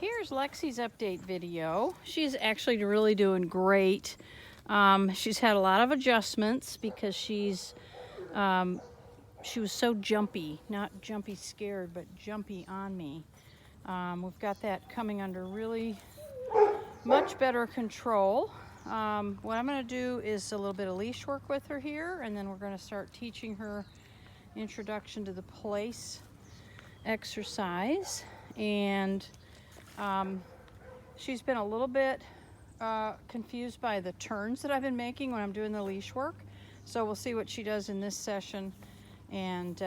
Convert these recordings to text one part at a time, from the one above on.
Here's Lexi's update video. She's actually really doing great. She's had a lot of adjustments because she was so jumpy, not jumpy scared, but jumpy on me. We've got that coming under really much better control. What I'm going to do is a little bit of leash work with her here, and then we're going to start teaching her introduction to the place exercise. And she's been a little bit confused by the turns that I've been making when I'm doing the leash work. So we'll see what she does in this session, and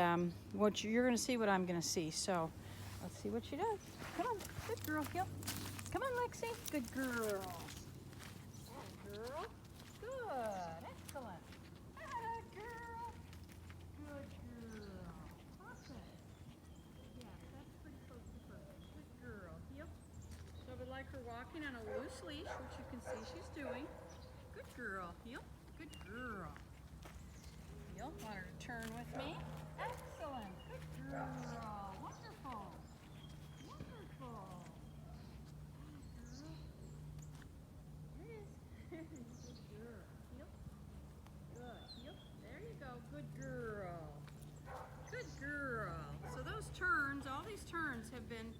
what you're going to see, what I'm going to see. So let's see what she does. Come on, good girl, Gil. Come on, Lexi. Good girl. Good girl. Good. Excellent. Good girl. Good girl. Perfect. Yeah, that's pretty close to perfect. Good girl. Yep. So I would like her walking on a loose leash, which you can see she's doing. Good girl. Yep. Good girl. Yep. Want her to turn with me? Excellent. Good girl. Wonderful. Wonderful. Good girl. Yep. Good. Yep. There you go. Good girl. Good girl. So those turns, all these turns have been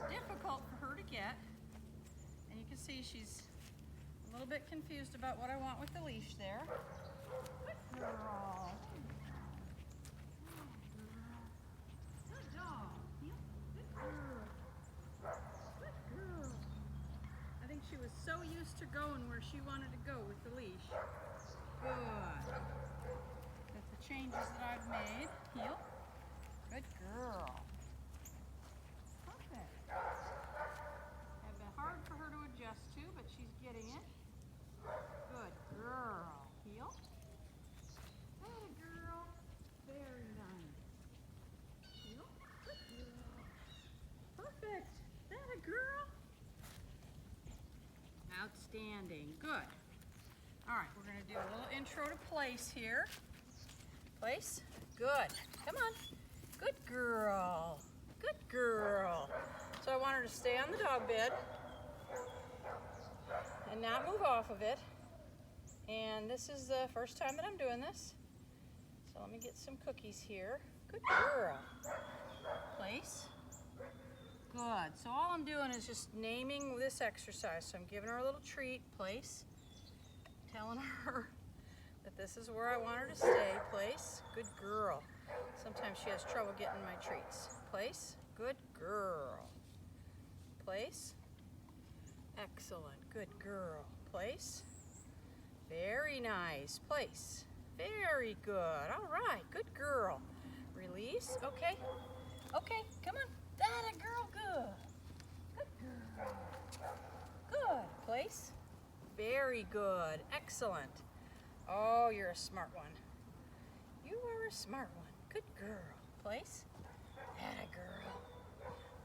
difficult for her to get. And you can see she's a little bit confused about what I want with the leash there. Good girl. Good dog. Yep. Good girl. Good girl. I think she was so used to going where she wanted to go with the leash. Good. With the changes that I've made. Heel. Good girl. Perfect. Have been hard for her to adjust to, but she's getting it. Good girl. Heel. Good girl. Very nice. Heel. Good girl. Perfect. That a girl? Outstanding. Good. All right, we're going to do a little intro to place here. Place. Good. Come on. Good girl. Good girl. So I want her to stay on the dog bed and not move off of it. And this is the first time that I'm doing this. So let me get some cookies here. Good girl. Place. Good. So all I'm doing is just naming this exercise. So I'm giving her a little treat. Place. Telling her that this is where I want her to stay. Place. Good girl. Sometimes she has trouble getting my treats. Place. Good girl. Place. Excellent. Good girl. Place. Very nice. Place. Very good. All right. Good girl. Release. Okay. Okay. Come on. That a girl. Good. Good girl. Good. Place. Very good. Excellent. Oh, you're a smart one. You are a smart one. Good girl. Place. Atta girl.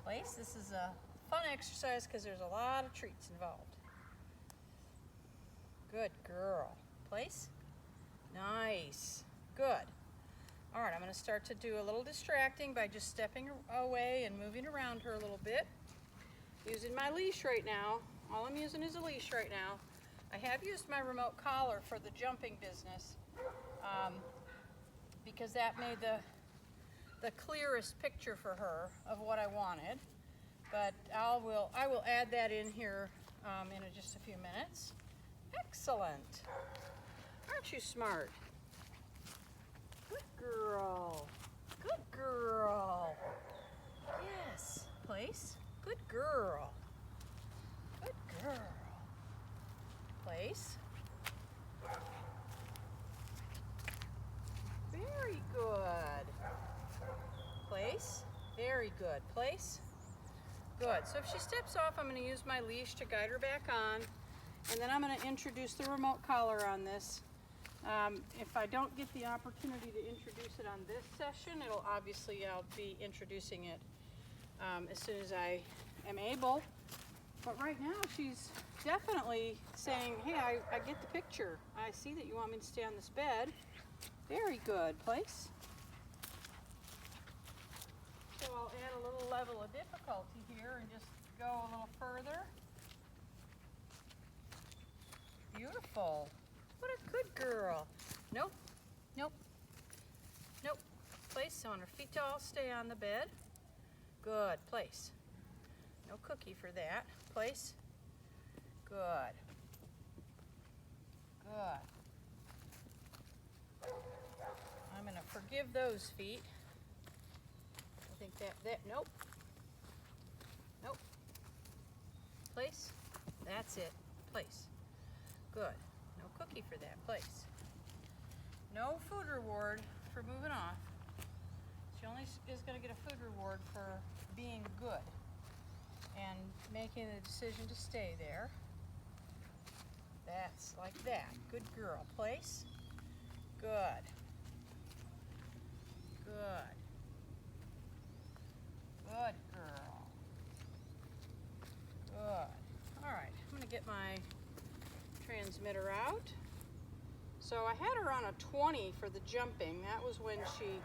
Place. This is a fun exercise because there's a lot of treats involved. Good girl. Place. Nice. Good. All right, I'm going to start to do a little distracting by just stepping away and moving around her a little bit. Using my leash right now. All I'm using is a leash right now. I have used my remote collar for the jumping business because that made the clearest picture for her of what I wanted. But I will add that in here in just a few minutes. Excellent. Aren't you smart? Good girl. Good girl. Yes. Place. Good girl. Good girl. Place. Very good. Place. Very good. Place. Good. So if she steps off, I'm going to use my leash to guide her back on, and then I'm going to introduce the remote collar on this. If I don't get the opportunity to introduce it on this session, I'll be introducing it as soon as I am able. But right now she's definitely saying, hey, I get the picture. I see that you want me to stay on this bed. Very good. Place. So I'll add a little level of difficulty here and just go a little further. Beautiful. What a good girl. Nope, nope, nope. Place on her feet to all stay on the bed. Good, place. No cookie for that. Place. Good. Good. I'm going to forgive those feet. I think that, nope. Nope. Place. That's it. Place. Good. No cookie for that. Place. No food reward for moving off. She only is going to get a food reward for being good and making the decision to stay there. That's like that. Good girl. Place. Good. Good. Good girl. Good. All right, I'm going to get my transmitter out. So I had her on a 20 for the jumping. That was when she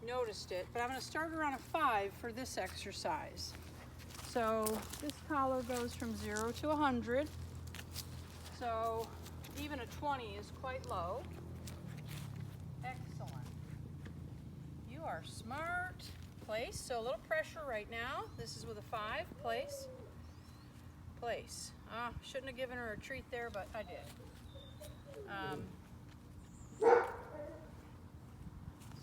noticed it. But I'm going to start her on a 5 for this exercise. So this collar goes from 0 to 100. So even a 20 is quite low. Excellent. You are smart. Place. So a little pressure right now. This is with a 5. Place. Place. Shouldn't have given her a treat there, but I did. So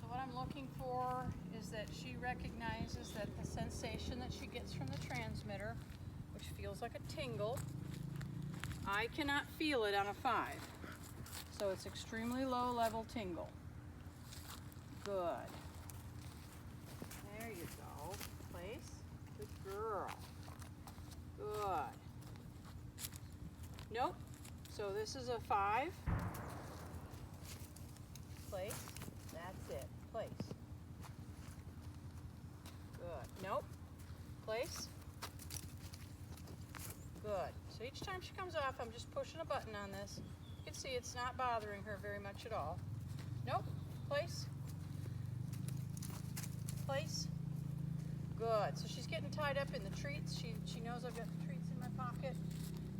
what I'm looking for is that she recognizes that the sensation that she gets from the transmitter, which feels like a tingle, I cannot feel it on a 5. So it's extremely low level tingle. Good. There you go. Place. Good girl. Good. Nope. So this is a 5. Place. That's it. Place. Good. Nope. Place. Good. So each time she comes off, I'm just pushing a button on this. You can see it's not bothering her very much at all. Nope. Place. Place. Good. So she's getting tied up in the treats. She knows I've got the treats in my pocket,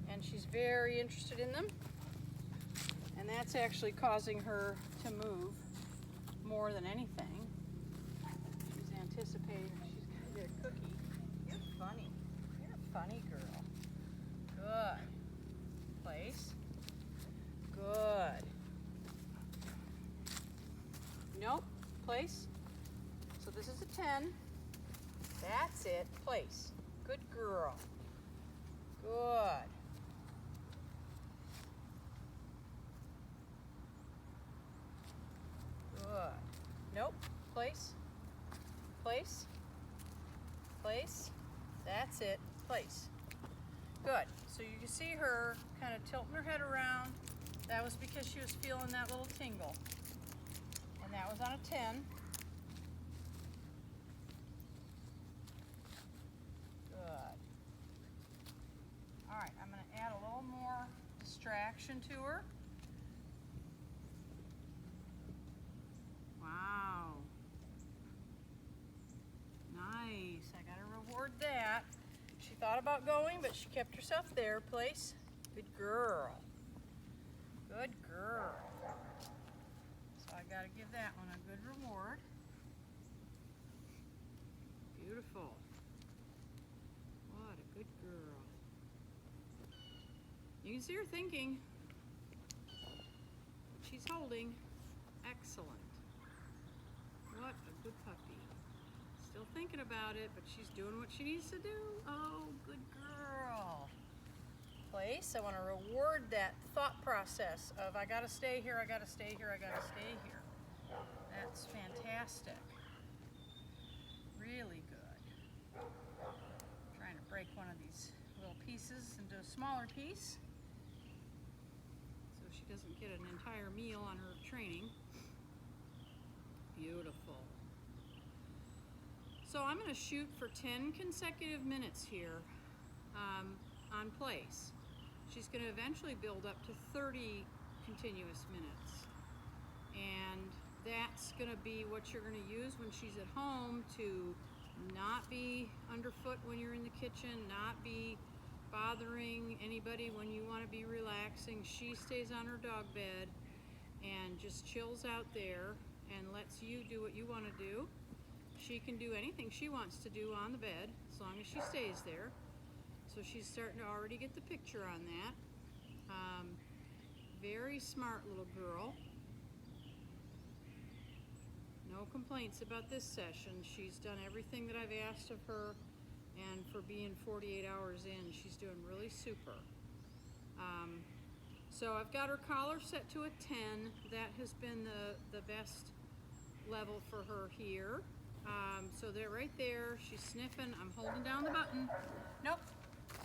and she's very interested in them. And that's actually causing her to move more than anything. She's anticipating she's going to get a cookie. You're funny. You're a funny girl. Good. Place. Good. Nope. Place. So this is a 10. That's it. Place. Good girl. Good. Good. Nope. Place. Place. Place. That's it. Place. Good. So you can see her kind of tilting her head around. That was because she was feeling that little tingle. And that was on a 10. Good. All right, I'm going to add a little more distraction to her. Wow. Nice. I got to reward that. She thought about going, but she kept herself there. Place. Good girl. Good girl. So I got to give that one a good reward. Beautiful. What a good girl. You can see her thinking. She's holding. Excellent. What a good puppy. Still thinking about it, but she's doing what she needs to do. Oh, good girl. Place. I want to reward that thought process of I got to stay here, I got to stay here, I got to stay here. That's fantastic. Really good. Trying to break one of these little pieces into a smaller piece so she doesn't get an entire meal on her training. Beautiful. So I'm going to shoot for 10 consecutive minutes here on place. She's going to eventually build up to 30 continuous minutes. And that's going to be what you're going to use when she's at home to not be underfoot when you're in the kitchen, not be bothering anybody when you want to be relaxing. She stays on her dog bed and just chills out there and lets you do what you want to do. She can do anything she wants to do on the bed as long as she stays there. So she's starting to already get the picture on that. Very smart little girl. No complaints about this session. She's done everything that I've asked of her, and for being 48 hours in, she's doing really super. So I've got her collar set to a 10. That has been the best level for her here. So they're right there. She's sniffing. I'm holding down the button. Nope.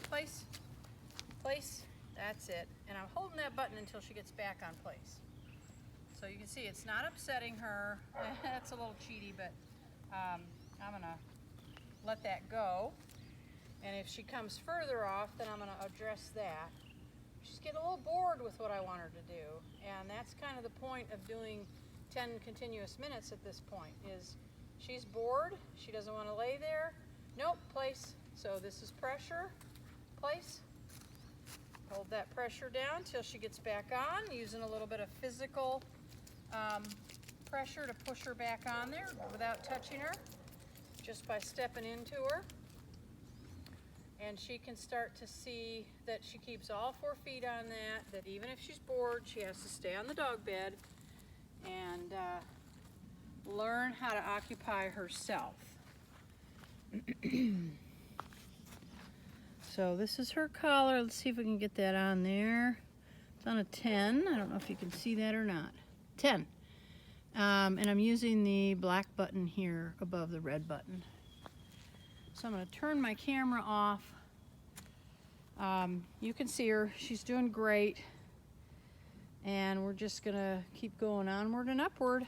Place. Place. That's it. And I'm holding that button until she gets back on place. So you can see it's not upsetting her. That's a little cheaty, but I'm gonna let that go. And if she comes further off, then I'm gonna address that. She's getting a little bored with what I want her to do. And that's kind of the point of doing 10 continuous minutes at this point, is she's bored. She doesn't want to lay there. Nope, place. So this is pressure, place. Hold that pressure down till she gets back on, using a little bit of physical pressure to push her back on there without touching her, just by stepping into her. And she can start to see that she keeps all 4 feet on that even if she's bored, she has to stay on the dog bed and learn how to occupy herself. So this is her collar. Let's see if we can get that on there. It's on a 10. I don't know if you can see that or not. 10. And I'm using the black button here above the red button. So I'm going to turn my camera off. You can see her. She's doing great. And we're just going to keep going onward and upward.